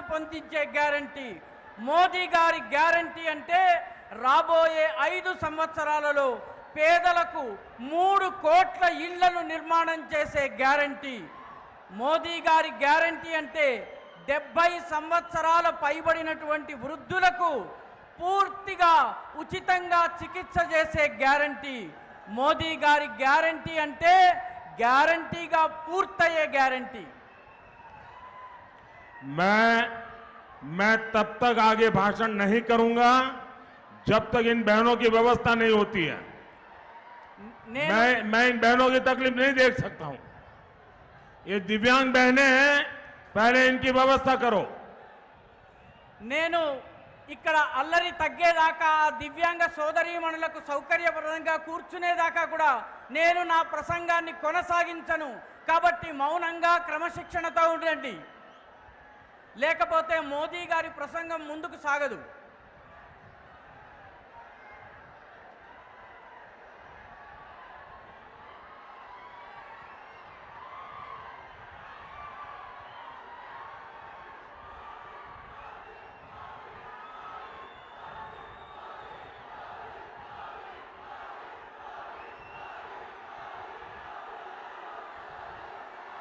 పొందించే guarantee Modi గారి guarantee అంటే రాబోయే 5 సంవత్సరాలలో పేదలకు 3 కోట్ల ఇళ్లను నిర్మాణం చేసే గ్యారంటీ మోదీ గారి గ్యారంటీ అంటే 70 సంవత్సరాల పైబడినటువంటి వృద్ధులకు పూర్తిగా ఉచితంగా చికిత్స చేసే గ్యారంటీ మోదీ గారి గ్యారంటీ అంటే గ్యారంటీగా పూర్తయ్యే గ్యారంటీ। मैं तब तक आगे भाषण नहीं करूंगा जब तक इन बहनों की व्यवस्था नहीं होती है। मैं इन बहनों की तकलीफ नहीं देख सकता हूं। ये दिव्यांग बहनें हैं, पहले इनकी व्यवस्था करो। నేను ఇక్కడ అల్లరి తగ్గేదాకా దివ్యాంగ సోదరీమణులకు సౌకర్యప్రదంగా కూర్చునేదాకా కూడా నేను నా ప్రసంగాన్ని కొనసాగించను। కాబట్టి మౌనంగా క్రమశిక్షణతో ఉండండి, లేకపోతే మోదీ గారి ప్రసంగం ముందుకు సాగదు।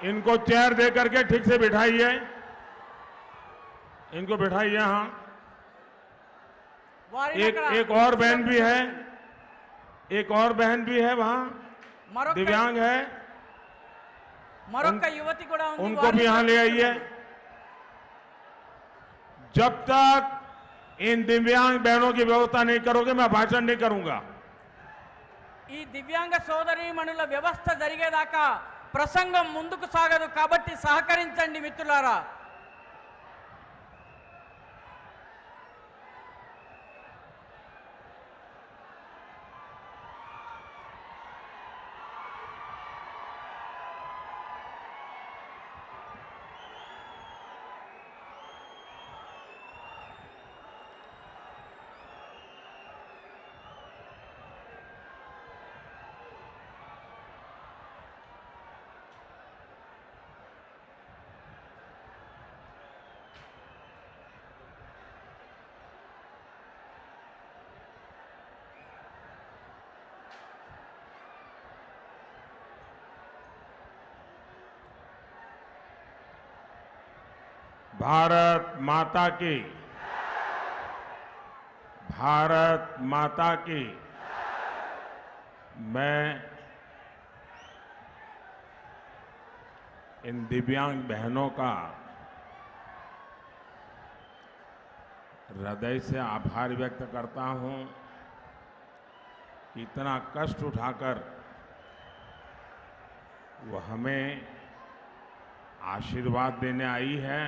इनको चेयर दे करके ठीक से बिठाइए, इनको बिठाइए। हाँ, एक और बहन भी है, एक और बहन भी है वहां, दिव्यांग है, उनको भी यहां ले आइए। जब तक इन दिव्यांग बहनों की व्यवस्था नहीं करोगे मैं भाषण नहीं करूंगा। ఈ దివ్యాంగ సోదరీమణుల వ్యవస్థ జరిగేదాకా ప్రసంగం ముందుకు సాగదు। కాబట్టి సహకరించండి మిత్రులారా। भारत माता की, भारत माता की। मैं इन दिव्यांग बहनों का हृदय से आभार व्यक्त करता हूं। इतना कष्ट उठाकर वो हमें आशीर्वाद देने आई है,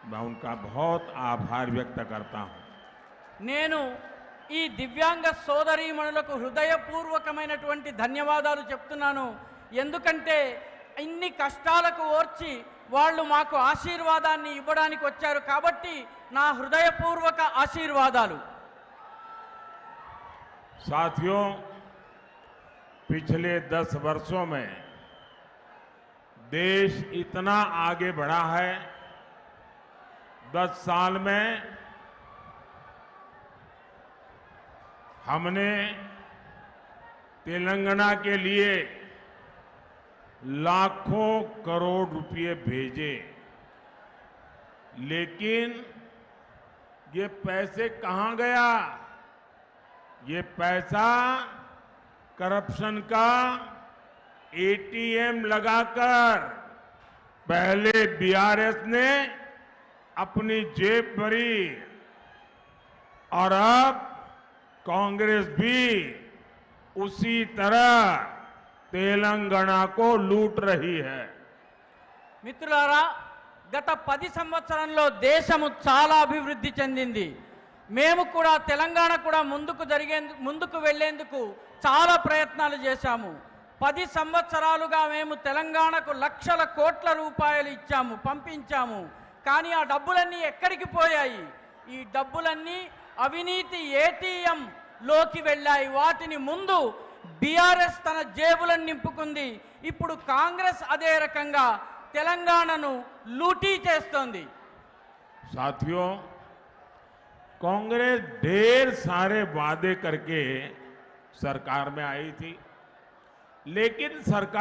मैं उनका बहुत आभार व्यक्त करता हूं। నేను ఈ దివ్యాంగ సోదరీమణులకు హృదయపూర్వకమైనటువంటి ధన్యవాదాలు చెప్తున్నాను। ఎందుకంటే ఇన్ని కష్టాలకు ఓర్చి వాళ్ళు మాకు ఆశీర్వాదాన్ని ఇవ్వడానికి వచ్చారు కాబట్టి నా హృదయపూర్వక ఆశీర్వాదాలు। साथियों, पिछले 10 वर्षों में देश इतना आगे बढ़ा है। 10 साल में हमने तेलंगाना के लिए लाखों करोड़ रुपए भेजे, लेकिन ये पैसे कहां गया? ये पैसा करप्शन का एटीएम लगाकर पहले बीआरएस ने अपनी जेब भरी और अब कांग्रेस भी उसी तरह तेलंगाना को लूट रही है। మిత్రులారా, గత 10 సంవత్సరంలో దేశము చాలా అభివృద్ధి చెందింది। మేము కూడా తెలంగాణ కూడా ముందుకు వెళ్లేందుకు చాలా ప్రయత్నాలు చేశాము। 10 సంవత్సరాలుగా మేము తెలంగాణకు లక్షల కోట్ల రూపాయలు ఇచ్చాము, పంపించాము। కానీ ఆ డబ్బులన్నీ ఎక్కడికి పోయాయి? ఈ డబ్బులన్నీ అవినీతి ఏటీఎం లోకి వెళ్ళాయి। వాటిని ముందు బీఆర్ఎస్ తన జేబులను నింపుకుంది। ఇప్పుడు కాంగ్రెస్ అదే రకంగా తెలంగాణను లూటీ చేస్తోంది। साथियों, कांग्रेस ढेर सारे वादे करके सरकार में आई थी, लेकिन सरकार